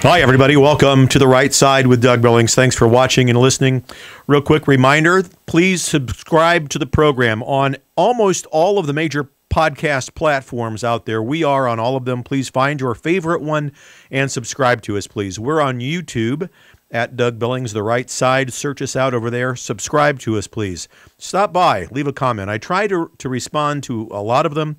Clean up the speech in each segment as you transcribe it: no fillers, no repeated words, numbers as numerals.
Hi, everybody. Welcome to The Right Side with Doug Billings. Thanks for watching and listening. Real quick reminder, please subscribe to the program on almost all of the major podcast platforms out there. We are on all of them. Please find your favorite one and subscribe to us, please. We're on YouTube at Doug Billings, The Right Side. Search us out over there. Subscribe to us, please. Stop by. Leave a comment. I try to respond to a lot of them,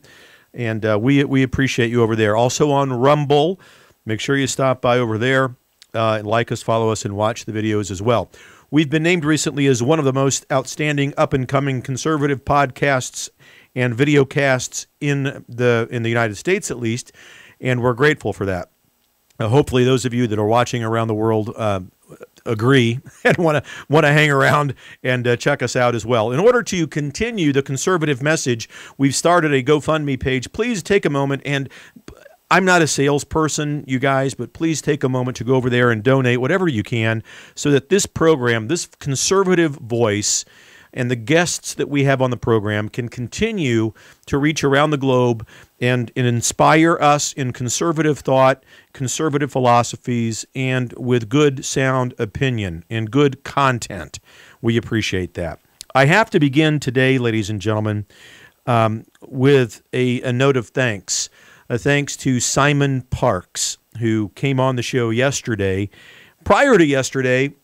and we appreciate you over there. Also on Rumble. Make sure you stop by over there, and like us, follow us, and watch the videos as well. We've been named recently as one of the most outstanding up-and-coming conservative podcasts and videocasts in the United States, at least, and we're grateful for that. Hopefully, those of you that are watching around the world agree and want to hang around and check us out as well. In order to continue the conservative message, we've started a GoFundMe page. Please take a moment and. I'm not a salesperson, you guys, but please take a moment to go over there and donate whatever you can so that this program, this conservative voice, and the guests that we have on the program can continue to reach around the globe and inspire us in conservative thought, conservative philosophies, and with good, sound opinion and good content. We appreciate that. I have to begin today, ladies and gentlemen, with a note of thanks. Thanks to Simon Parks, who came on the show yesterday. Prior to yesterday,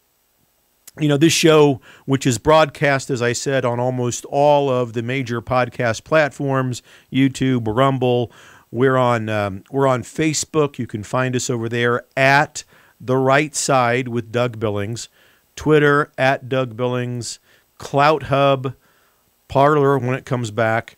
this show, which is broadcast, as I said, on almost all of the major podcast platforms, YouTube, Rumble. We're on Facebook. You can find us over there at The Right Side with Doug Billings, Twitter at Doug Billings, Clout Hub, Parler when it comes back.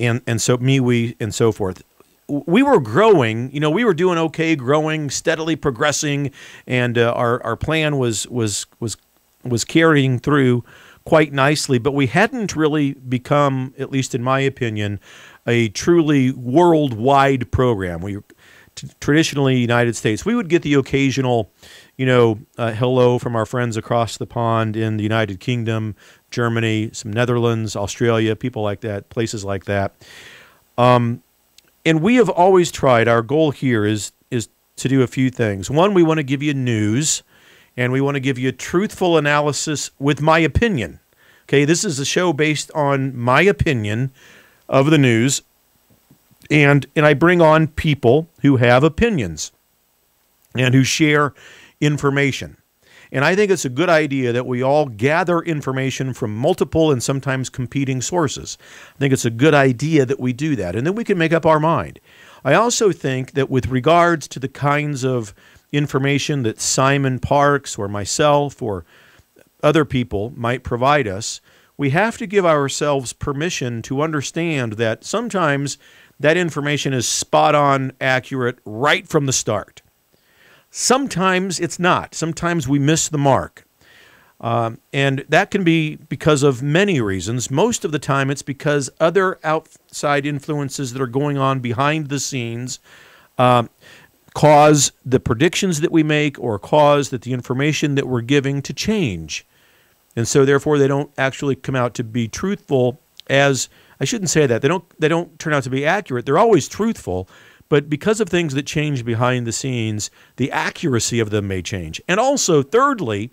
And so forth. We were growing, we were doing okay, growing, steadily progressing, and our plan was carrying through quite nicely. But we hadn't really become, at least in my opinion, a truly worldwide program. We traditionally United States. We would get the occasional, hello from our friends across the pond in the United Kingdom, Germany, some Netherlands, Australia, people like that, places like that. And we have always tried, our goal here is to do a few things. One, we want to give you news, and we want to give you truthful analysis with my opinion. Okay, this is a show based on my opinion of the news, and I bring on people who have opinions and who share information. And I think it's a good idea that we all gather information from multiple and sometimes competing sources. I think it's a good idea that we do that, and then we can make up our mind. I also think that with regards to the kinds of information that Simon Parks or myself or other people might provide us, we have to give ourselves permission to understand that sometimes that information is spot on, accurate, right from the start. Sometimes it's not. Sometimes we miss the mark. And that can be because of many reasons. Most of the time it's because other outside influences that are going on behind the scenes cause the predictions that we make or cause that the information that we're giving to change. And so therefore they don't actually come out to be truthful as, I shouldn't say that. They don't turn out to be accurate. They're always truthful. But because of things that change behind the scenes, the accuracy of them may change. And also, thirdly,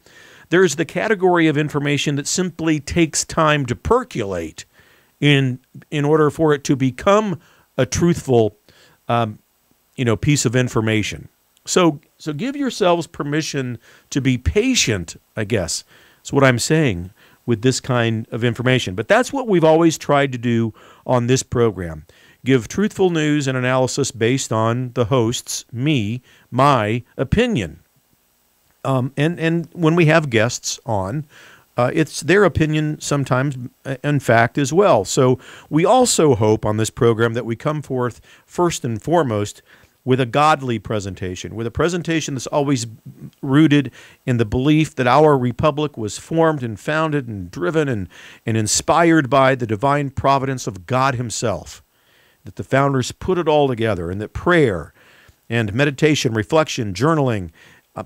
there's the category of information that simply takes time to percolate in order for it to become a truthful, piece of information. So give yourselves permission to be patient, I guess. That's what I'm saying with this kind of information. But that's what we've always tried to do on this program. Give truthful news and analysis based on the host's, my opinion. And when we have guests on, it's their opinion sometimes, in fact, as well. So we also hope on this program that we come forth first and foremost with a godly presentation, with a presentation that's always rooted in the belief that our republic was formed and founded and driven and inspired by the divine providence of God himself, that the founders put it all together, and that prayer and meditation, reflection, journaling,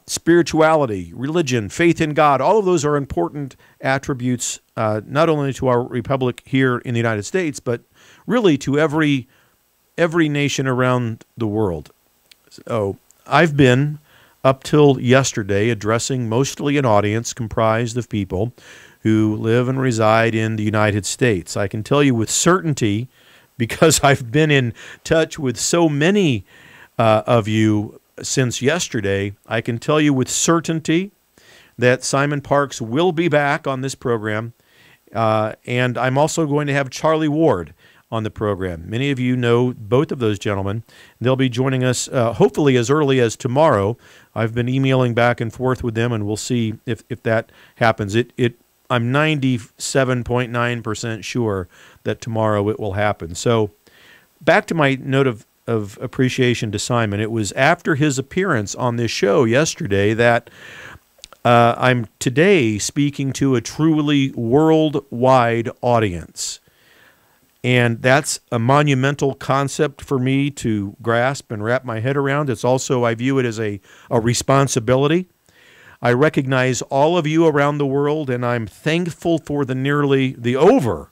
spirituality, religion, faith in God, all of those are important attributes, not only to our republic here in the United States, but really to every nation around the world. So I've been, up till yesterday, addressing mostly an audience comprised of people who live and reside in the United States. I can tell you with certainty, because I've been in touch with so many of you since yesterday, I can tell you with certainty that Simon Parks will be back on this program, and I'm also going to have Charlie Ward on the program. Many of you know both of those gentlemen. They'll be joining us hopefully as early as tomorrow. I've been emailing back and forth with them, and we'll see if that happens. I'm 97.9% sure that tomorrow it will happen. So back to my note of appreciation to Simon. It was after his appearance on this show yesterday that I'm today speaking to a truly worldwide audience. And that's a monumental concept for me to grasp and wrap my head around. It's also, I view it as a responsibility. I recognize all of you around the world, and I'm thankful for the over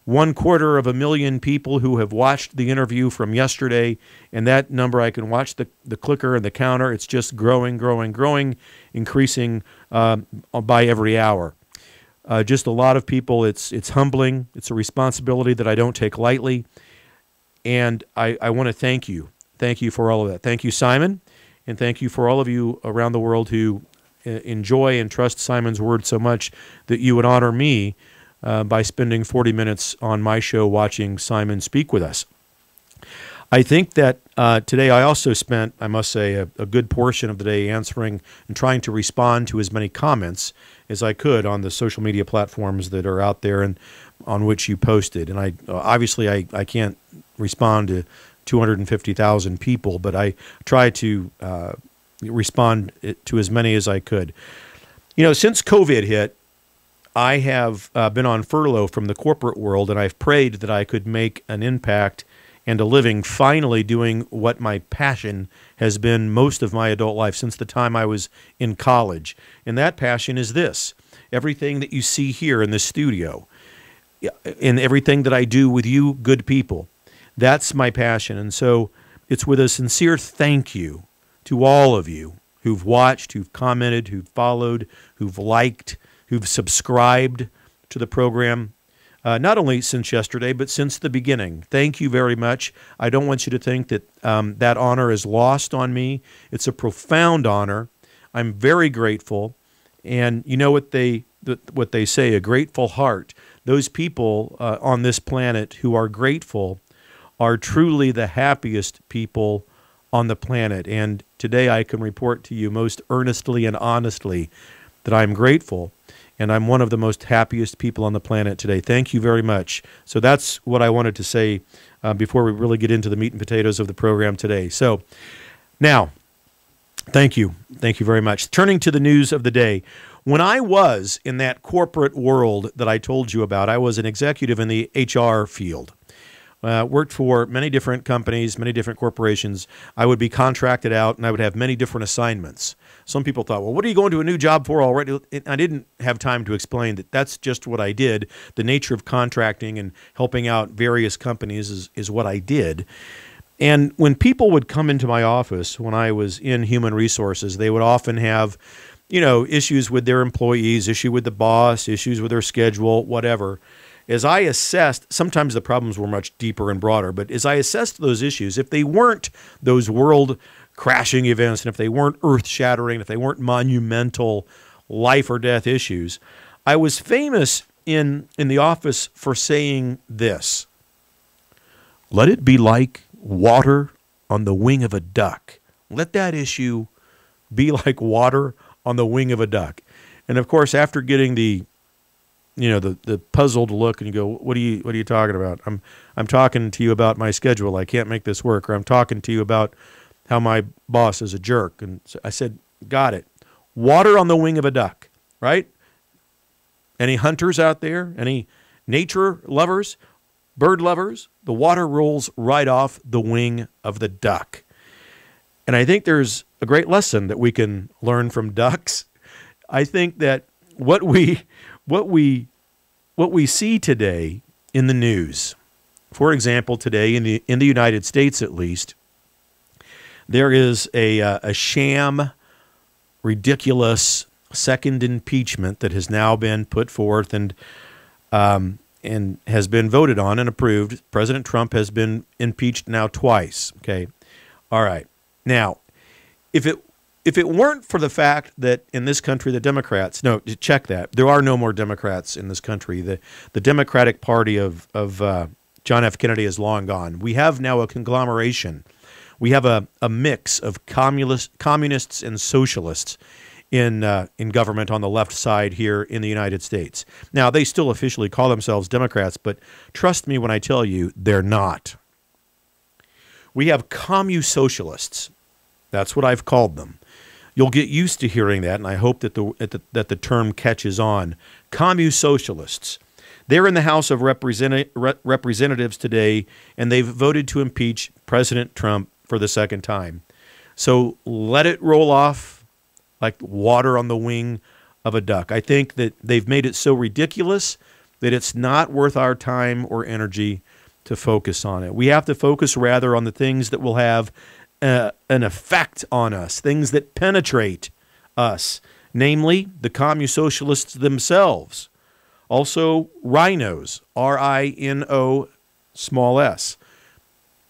250,000 people who have watched the interview from yesterday. And that number, I can watch the clicker and the counter. It's just growing, increasing by every hour. Just a lot of people. It's humbling. It's a responsibility that I don't take lightly. And I want to thank you. Thank you for all of that. Thank you, Simon. And thank you for all of you around the world who enjoy and trust Simon's word so much that you would honor me by spending 40 minutes on my show watching Simon speak with us. I think that today I also spent, I must say, a good portion of the day answering and trying to respond to as many comments as I could on the social media platforms that are out there and on which you posted. And I can't respond to 250,000 people, but I try to respond to as many as I could. You know, since COVID hit, I have been on furlough from the corporate world, and I've prayed that I could make an impact and a living finally doing what my passion has been most of my adult life since the time I was in college. And that passion is this: everything that you see here in the studio, and everything that I do with you good people, that's my passion. And so it's with a sincere thank you to all of you who've watched, who've commented, who've followed, who've liked, who've subscribed to the program. Not only since yesterday, but since the beginning. Thank you very much. I don't want you to think that that honor is lost on me. It's a profound honor. I'm very grateful. And you know what they say, a grateful heart. Those people on this planet who are grateful are truly the happiest people on the planet. And today I can report to you most earnestly and honestly that I'm grateful. And I'm one of the most happiest people on the planet today. Thank you very much. So that's what I wanted to say before we really get into the meat and potatoes of the program today. So now, thank you. Thank you very much. Turning to the news of the day. When I was in that corporate world that I told you about, I was an executive in the HR field. Worked for many different companies, many different corporations. I would be contracted out, and I would have many different assignments. Some people thought, well, what are you going to a new job for already? I didn't have time to explain that that's just what I did. The nature of contracting and helping out various companies is what I did. And when people would come into my office when I was in human resources, they would often have, issues with their employees, issue with the boss, issues with their schedule, whatever. As I assessed, sometimes the problems were much deeper and broader, but as I assessed those issues, if they weren't those world-crashing events, and if they weren't earth-shattering, if they weren't monumental life-or-death issues, I was famous in the office for saying this: let it be like water on the wing of a duck. Let that issue be like water on the wing of a duck. And of course, after getting the puzzled look, and you go, what are you talking about? I'm talking to you about my schedule. I can't make this work. Or I'm talking to you about how my boss is a jerk. And so I said, got it. Water on the wing of a duck, right? Any hunters out there? Any nature lovers? Bird lovers? The water rolls right off the wing of the duck. And I think there's a great lesson that we can learn from ducks. I think that what we see today in the news, for example, today in the United States at least, There is a sham, ridiculous second impeachment that has now been put forth and has been voted on and approved. President Trump has been impeached now twice. Okay, all right. Now, if it weren't for the fact that in this country the Democrats, no, check that, there are no more Democrats in this country. The Democratic Party of John F. Kennedy is long gone. We have now a conglomeration. We have a mix of communists and socialists in government on the left side here in the United States. Now, they still officially call themselves Democrats, but trust me when I tell you, they're not. We have commu-socialists. That's what I've called them. You'll get used to hearing that, and I hope that the term catches on. Commu-socialists. They're in the House of Representatives today, and they've voted to impeach President Trump for the second time. So let it roll off like water on the wing of a duck. I think that they've made it so ridiculous that it's not worth our time or energy to focus on it. We have to focus rather on the things that will have an effect on us, things that penetrate us, namely the commu-socialists themselves. Also, rhinos, R-I-N-O small s,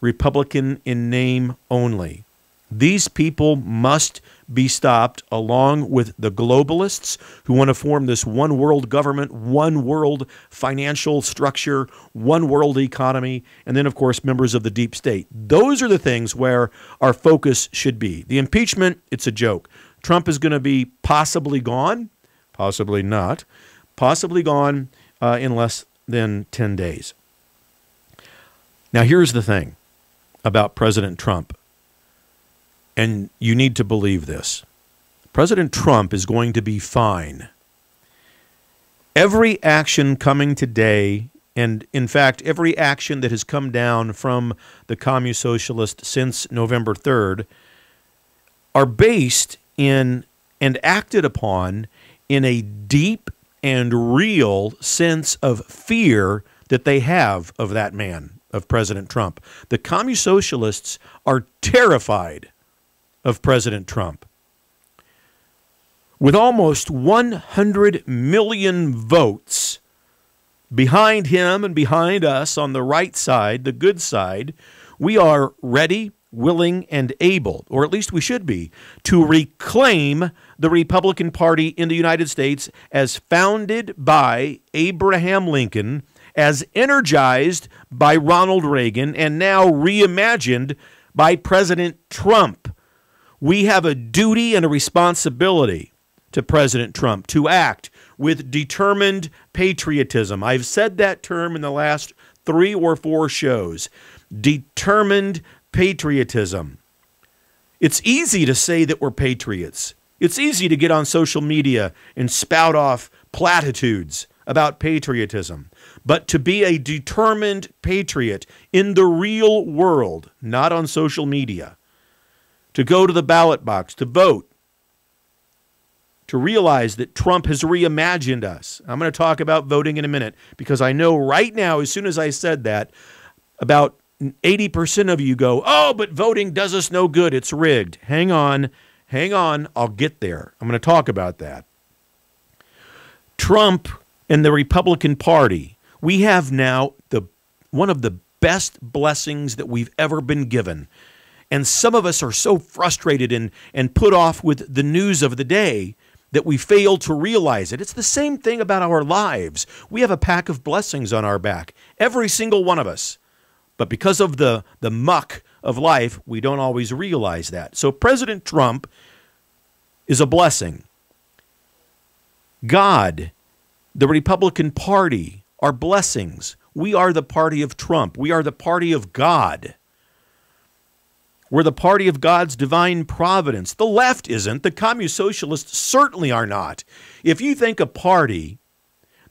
Republican in name only. These people must be stopped along with the globalists who want to form this one world government, one world financial structure, one world economy, and then, of course, members of the deep state. Those are the things where our focus should be. The impeachment, it's a joke. Trump is going to be possibly gone, possibly not, possibly gone in less than 10 days. Now, here's the thing about President Trump. And you need to believe this. President Trump is going to be fine. Every action coming today, and in fact, every action that has come down from the commu-socialist since November 3rd, are based in and acted upon in a deep and real sense of fear that they have of that man, of President Trump. The commu-socialists are terrified of President Trump. With almost 100 million votes behind him and behind us on the right side, the good side, we are ready, willing, and able, or at least we should be, to reclaim the Republican Party in the United States as founded by Abraham Lincoln, as energized by Ronald Reagan, and now reimagined by President Trump. We have a duty and a responsibility to President Trump to act with determined patriotism. I've said that term in the last 3 or 4 shows. Determined patriotism. It's easy to say that we're patriots. It's easy to get on social media and spout off platitudes about patriotism. But to be a determined patriot in the real world, not on social media, to go to the ballot box, to vote, to realize that Trump has reimagined us. I'm going to talk about voting in a minute because I know right now, as soon as I said that, about 80% of you go, oh, but voting does us no good. It's rigged. Hang on. I'll get there. I'm going to talk about that. Trump and the Republican Party, we have now one of the best blessings that we've ever been given. And some of us are so frustrated and put off with the news of the day that we fail to realize it. It's the same thing about our lives. We have a pack of blessings on our back, every single one of us. But because of the muck of life, we don't always realize that. So President Trump is a blessing. God, the Republican Party, are blessings. We are the party of Trump. We are the party of God. We're the party of God's divine providence. The left isn't. The commu-socialists certainly are not. If you think a party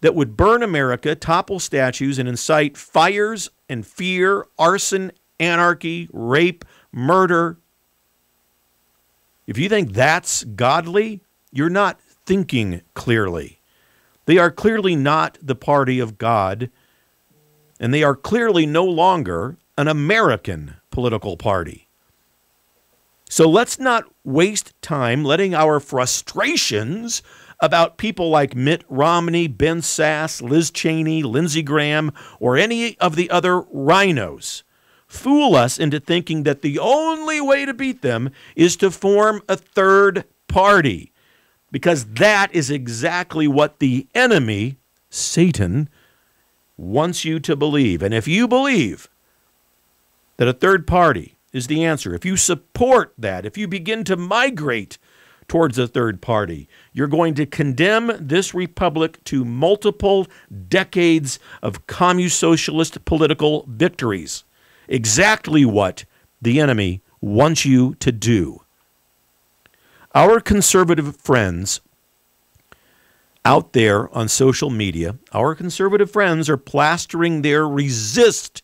that would burn America, topple statues, and incite fires and fear, arson, anarchy, rape, murder, if you think that's godly, you're not thinking clearly. They are clearly not the party of God, and they are clearly no longer an American political party. So let's not waste time letting our frustrations about people like Mitt Romney, Ben Sasse, Liz Cheney, Lindsey Graham, or any of the other rhinos fool us into thinking that the only way to beat them is to form a third party, because that is exactly what the enemy, Satan, wants you to believe. And if you believe that a third party is the answer, if you support that, if you begin to migrate towards a third party, you're going to condemn this republic to multiple decades of communist-socialist political victories. Exactly what the enemy wants you to do. Our conservative friends out there on social media, our conservative friends are plastering their resist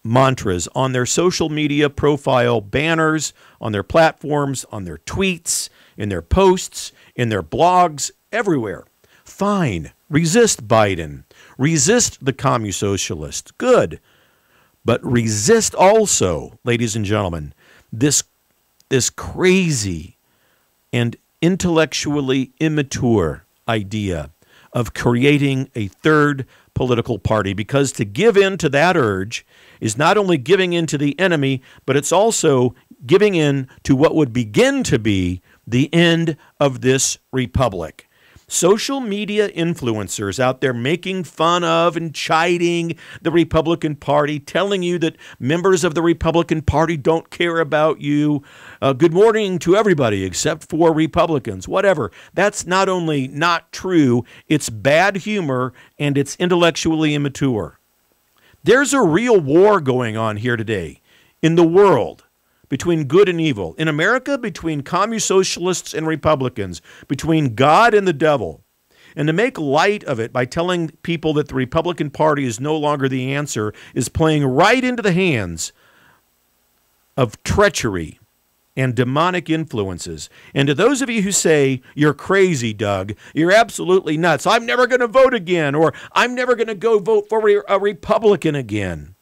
mantras on their social media profile banners, on their platforms, on their tweets, in their posts, in their blogs, everywhere. Fine. Resist Biden. Resist the communist-socialist. Good. But resist also, ladies and gentlemen, this crazy and intellectually immature idea of creating a third political party, because to give in to that urge is not only giving in to the enemy, but it's also giving in to what would begin to be the end of this republic. Social media influencers out there making fun of and chiding the Republican Party, telling you that members of the Republican Party don't care about you. Good morning to everybody except for Republicans, whatever. That's not only not true, it's bad humor and it's intellectually immature. There's a real war going on here today in the world between good and evil. In America, between communist socialists and Republicans, between God and the devil. And to make light of it by telling people that the Republican Party is no longer the answer is playing right into the hands of treachery and demonic influences. And to those of you who say, you're crazy, Doug, you're absolutely nuts, I'm never going to vote again, or I'm never going to go vote for a Republican again,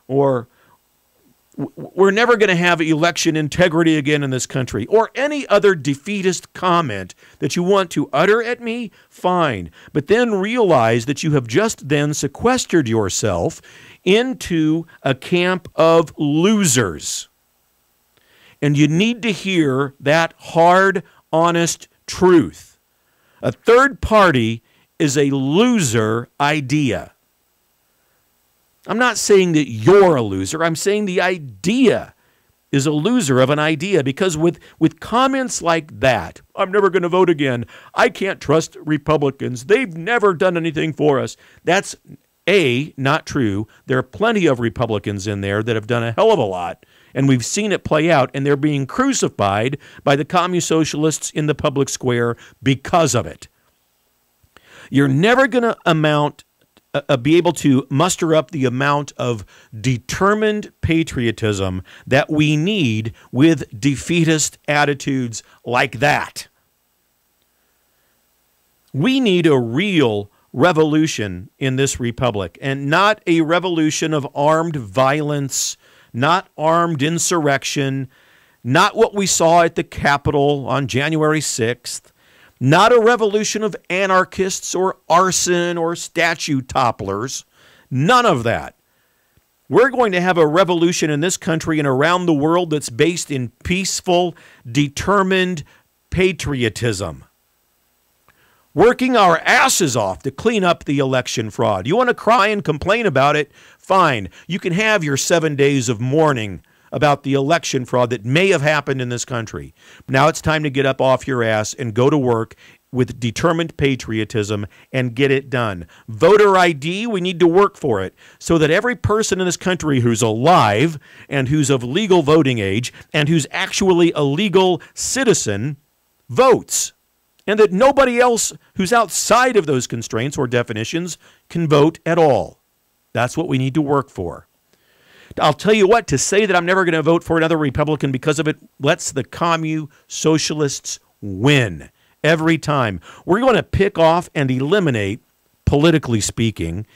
or we're never going to have election integrity again in this country, or any other defeatist comment that you want to utter at me, fine. But then realize that you have just then sequestered yourself into a camp of losers. And you need to hear that hard, honest truth. A third party is a loser idea. I'm not saying that you're a loser. I'm saying the idea is a loser of an idea, because with comments like that, I'm never going to vote again, I can't trust Republicans, they've never done anything for us. That's A, not true. There are plenty of Republicans in there that have done a hell of a lot, and we've seen it play out, and they're being crucified by the communist socialists in the public square because of it. You're never going to be able to muster up the amount of determined patriotism that we need with defeatist attitudes like that. We need a real revolution in this republic, and not a revolution of armed violence, not armed insurrection, not what we saw at the Capitol on January 6th, not a revolution of anarchists or arson or statue topplers. None of that. We're going to have a revolution in this country and around the world that's based in peaceful, determined patriotism. Working our asses off to clean up the election fraud. You want to cry and complain about it? Fine. You can have your 7 days of mourning about the election fraud that may have happened in this country. Now it's time to get up off your ass and go to work with determined patriotism and get it done. Voter ID, we need to work for it so that every person in this country who's alive and who's of legal voting age and who's actually a legal citizen votes, and that nobody else who's outside of those constraints or definitions can vote at all. That's what we need to work for. I'll tell you what, to say that I'm never going to vote for another Republican because of it lets the commu-socialists win every time. We're going to pick off and eliminate, politically speaking,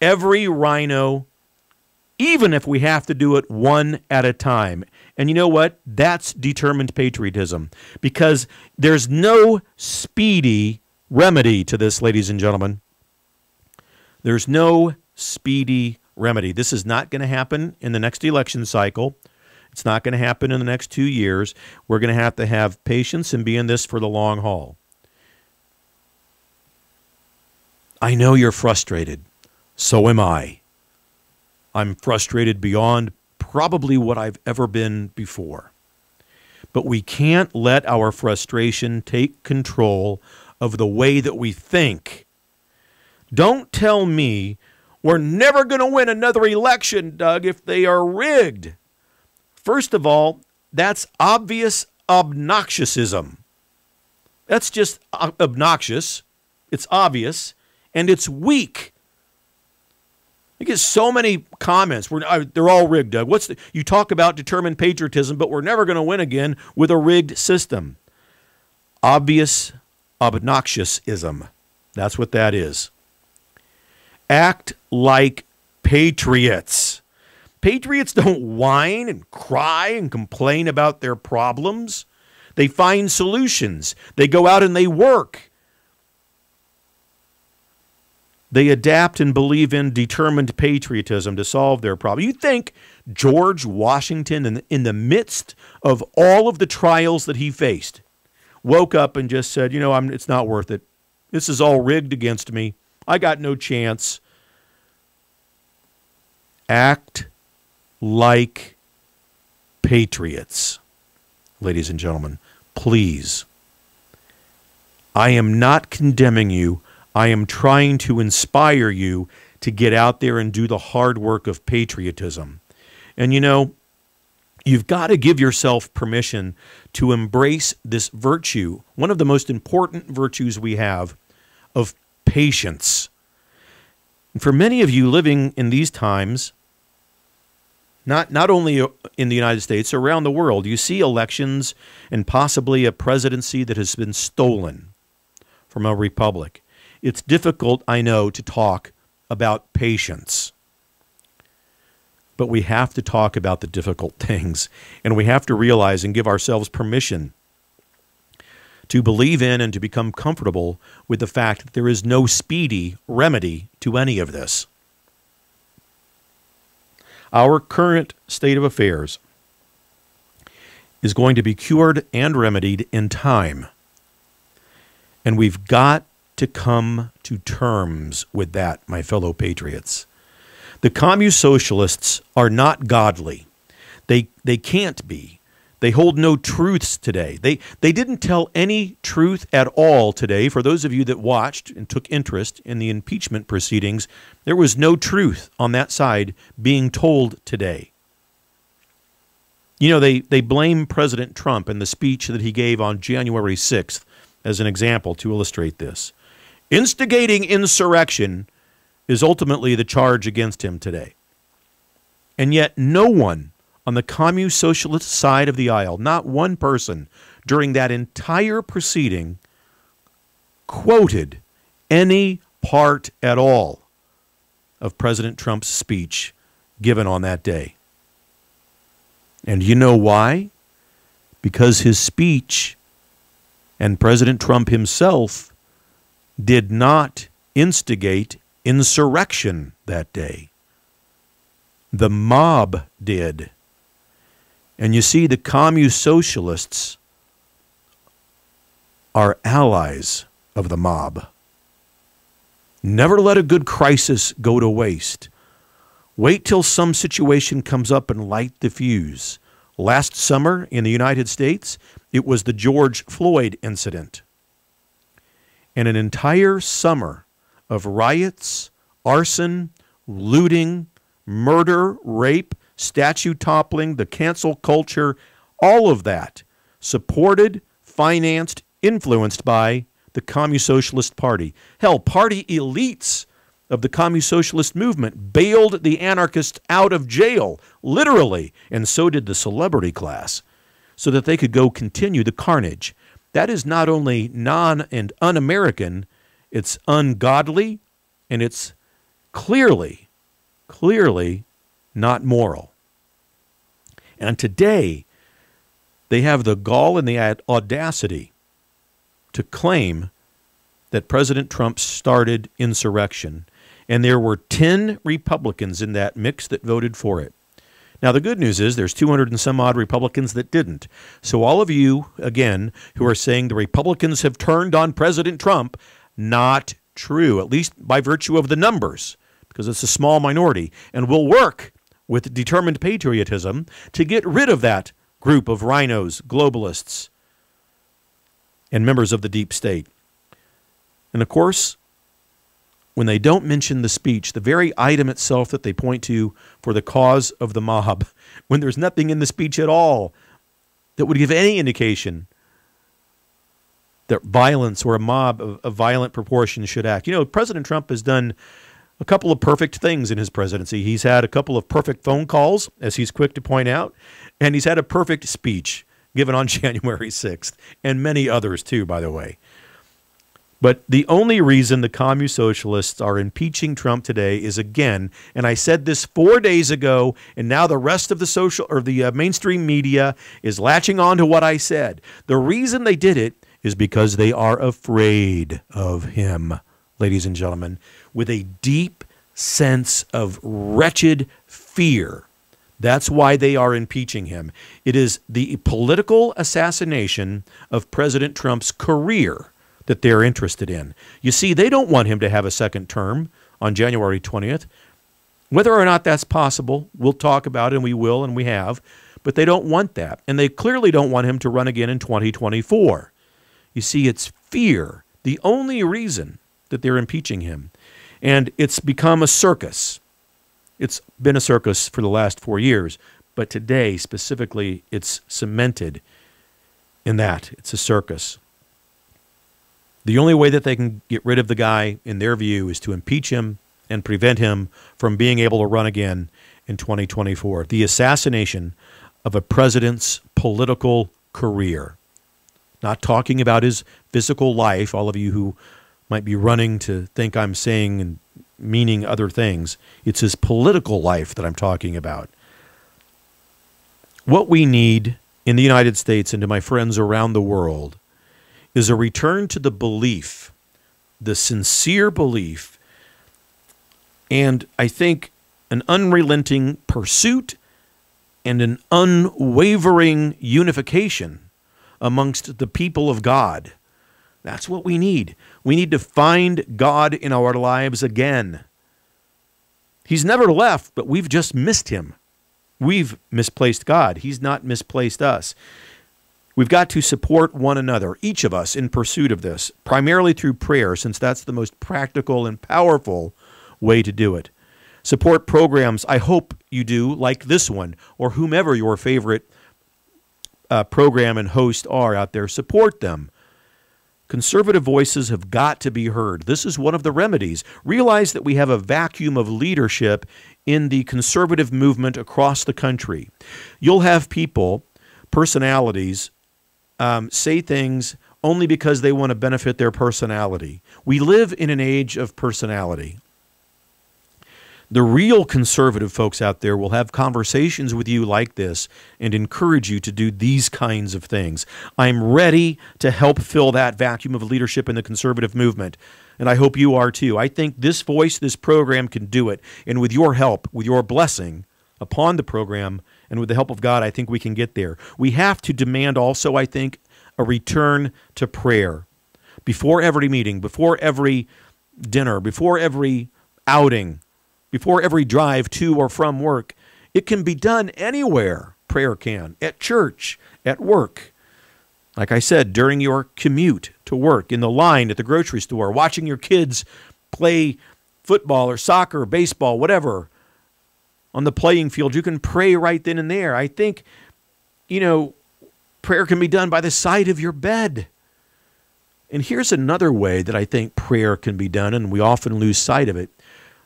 every rhino even if we have to do it one at a time. And you know what? That's determined patriotism, because there's no speedy remedy to this, ladies and gentlemen. There's no speedy remedy. This is not going to happen in the next election cycle. It's not going to happen in the next 2 years. We're going to have patience and be in this for the long haul. I know you're frustrated. So am I. I'm frustrated beyond probably what I've ever been before. But we can't let our frustration take control of the way that we think. Don't tell me we're never going to win another election, Doug, if they are rigged. First of all, that's obvious obnoxiousism. That's just obnoxious. It's obvious, and it's weak. I get so many comments. They're all rigged, Doug. You talk about determined patriotism, but we're never going to win again with a rigged system. Obvious obnoxiousism. That's what that is. Act like patriots. Patriots don't whine and cry and complain about their problems. They find solutions. They go out and they work. They adapt and believe in determined patriotism to solve their problem. You think George Washington, in the midst of all of the trials that he faced, woke up and just said, it's not worth it. This is all rigged against me. I got no chance. Act like patriots, ladies and gentlemen. Please. I am not condemning you. I am trying to inspire you to get out there and do the hard work of patriotism. And you've got to give yourself permission to embrace this virtue, one of the most important virtues we have, of patience. And for many of you living in these times, not only in the United States, around the world, you see elections and possibly a presidency that has been stolen from a republic. It's difficult, I know, to talk about patience. But we have to talk about the difficult things, and we have to realize and give ourselves permission to believe in and to become comfortable with the fact that there is no speedy remedy to any of this. Our current state of affairs is going to be cured and remedied in time. And we've got to come to terms with that, my fellow patriots. The commu-socialists are not godly. They can't be. They hold no truths today. They didn't tell any truth at all today. For those of you that watched and took interest in the impeachment proceedings, there was no truth on that side being told today. They blame President Trump and the speech that he gave on January 6th as an example to illustrate this. Instigating insurrection is ultimately the charge against him today. And yet no one on the commu-socialist side of the aisle, not one person during that entire proceeding, quoted any part at all of President Trump's speech given on that day. And you know why? Because his speech and President Trump himself did not instigate insurrection that day. The mob did. And you see, the commu-socialists are allies of the mob. Never let a good crisis go to waste. Wait till some situation comes up and light the fuse. Last summer in the United States, it was the George Floyd incident. And an entire summer of riots, arson, looting, murder, rape, statue toppling, the cancel culture, all of that supported, financed, influenced by the Commu-Socialist Party. Hell, party elites of the Commu-Socialist movement bailed the anarchists out of jail, literally, and so did the celebrity class, so that they could go continue the carnage. That is not only non- and un-American, it's ungodly, and it's clearly not moral. And today, they have the gall and the audacity to claim that President Trump started insurrection, and there were 10 Republicans in that mix that voted for it. Now, the good news is there's 200 and some odd Republicans that didn't. So all of you, again, who are saying the Republicans have turned on President Trump, not true, at least by virtue of the numbers, because it's a small minority, and will work with determined patriotism to get rid of that group of rhinos, globalists, and members of the deep state. And of course, when they don't mention the speech, the very item itself that they point to for the cause of the mob, when there's nothing in the speech at all that would give any indication that violence or a mob of violent proportions should act. You know, President Trump has done a couple of perfect things in his presidency. He's had a couple of perfect phone calls, as he's quick to point out, and he's had a perfect speech given on January 6th, and many others too, by the way. But the only reason the commie socialists are impeaching Trump today is, again, and I said this 4 days ago, and now the rest of the mainstream media is latching on to what I said. The reason they did it is because they are afraid of him, ladies and gentlemen, with a deep sense of wretched fear. That's why they are impeaching him. It is the political assassination of President Trump's career that they're interested in. You see, they don't want him to have a second term on January 20th. Whether or not that's possible, we'll talk about it, and we will, and we have, but they don't want that. And they clearly don't want him to run again in 2024. You see, it's fear, the only reason that they're impeaching him. And it's become a circus. It's been a circus for the last 4 years, but today specifically it's cemented in that. It's a circus. The only way that they can get rid of the guy, in their view, is to impeach him and prevent him from being able to run again in 2024. The assassination of a president's political career. Not talking about his physical life, all of you who might be running to think I'm saying and meaning other things. It's his political life that I'm talking about. What we need in the United States, and to my friends around the world, is a return to the belief, the sincere belief, and I think an unrelenting pursuit and an unwavering unification amongst the people of God. That's what we need. We need to find God in our lives again. He's never left, but we've just missed him. We've misplaced God. He's not misplaced us. We've got to support one another, each of us, in pursuit of this, primarily through prayer, since that's the most practical and powerful way to do it. Support programs, I hope you do, like this one, or whomever your favorite program and host are out there. Support them. Conservative voices have got to be heard. This is one of the remedies. Realize that we have a vacuum of leadership in the conservative movement across the country. You'll have people, personalities, say things only because they want to benefit their personality. We live in an age of personality. The real conservative folks out there will have conversations with you like this and encourage you to do these kinds of things. I'm ready to help fill that vacuum of leadership in the conservative movement, and I hope you are too. I think this voice, this program can do it, and with your help, with your blessing upon the program, and with the help of God, I think we can get there. We have to demand also, I think, a return to prayer. Before every meeting, before every dinner, before every outing, before every drive to or from work. It can be done anywhere. Prayer can. At church, at work. Like I said, during your commute to work, in the line at the grocery store, watching your kids play football or soccer, or baseball, whatever, on the playing field. You can pray right then and there. I think, prayer can be done by the side of your bed. And here's another way that I think prayer can be done, and we often lose sight of it.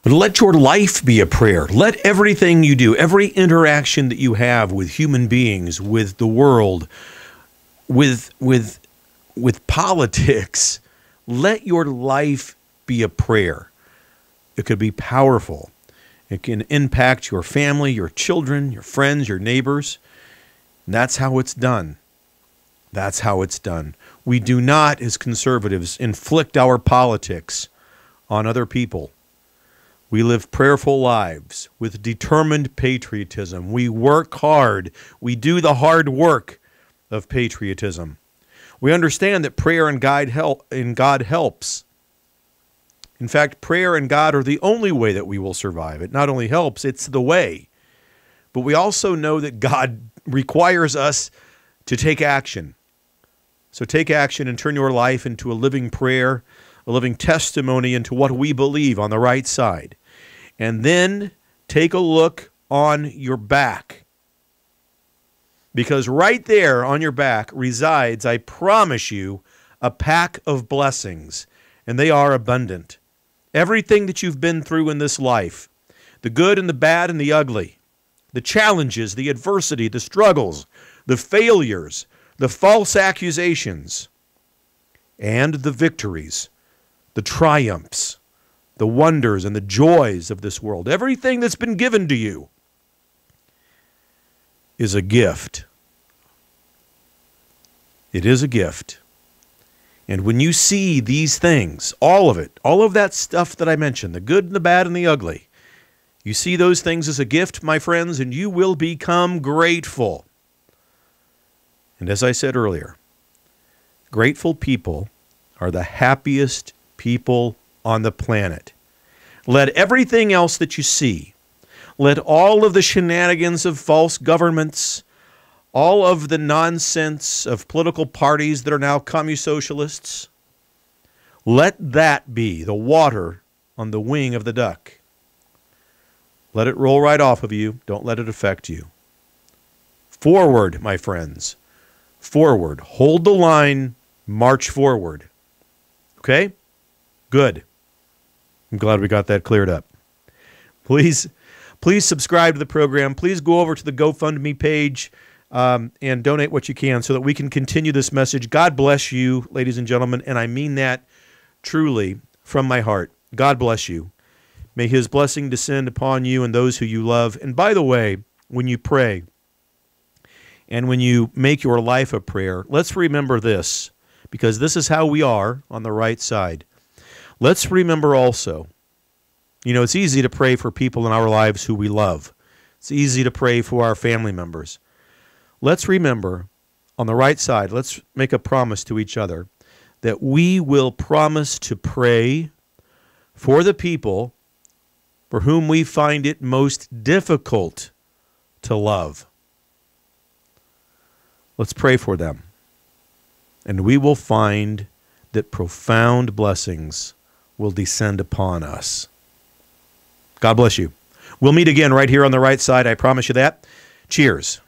But let your life be a prayer. Let everything you do, every interaction that you have with human beings, with the world, with politics, let your life be a prayer. It could be powerful. It can impact your family, your children, your friends, your neighbors. And that's how it's done. That's how it's done. We do not, as conservatives, inflict our politics on other people. We live prayerful lives with determined patriotism. We work hard. We do the hard work of patriotism. We understand that prayer and God helps. In fact, prayer and God are the only way that we will survive. It not only helps, it's the way. But we also know that God requires us to take action. So take action and turn your life into a living prayer, a living testimony into what we believe on the right side. And then take a look on your back. Because right there on your back resides, I promise you, a pack of blessings. And they are abundant. Everything that you've been through in this life, the good and the bad and the ugly, the challenges, the adversity, the struggles, the failures, the false accusations, and the victories, the triumphs, the wonders and the joys of this world. Everything that's been given to you is a gift. It is a gift. And when you see these things, all of it, all of that stuff that I mentioned, the good and the bad and the ugly, you see those things as a gift, my friends, and you will become grateful. And as I said earlier, grateful people are the happiest people on the planet. Let everything else that you see, let all of the shenanigans of false governments, all of the nonsense of political parties that are now communist-socialists, let that be the water on the wing of the duck. Let it roll right off of you. Don't let it affect you. Forward, my friends. Forward. Hold the line. March forward. Okay? Good. I'm glad we got that cleared up. Please subscribe to the program. Please go over to the GoFundMe page and donate what you can so that we can continue this message. God bless you, ladies and gentlemen, and I mean that truly from my heart. God bless you. May his blessing descend upon you and those who you love. And by the way, when you pray and when you make your life a prayer, let's remember this, because this is how we are on the right side. Let's remember also, it's easy to pray for people in our lives who we love. It's easy to pray for our family members. Let's remember, on the right side, let's make a promise to each other that we will promise to pray for the people for whom we find it most difficult to love. Let's pray for them. And we will find that profound blessings will descend upon us. God bless you. We'll meet again right here on the right side. I promise you that. Cheers.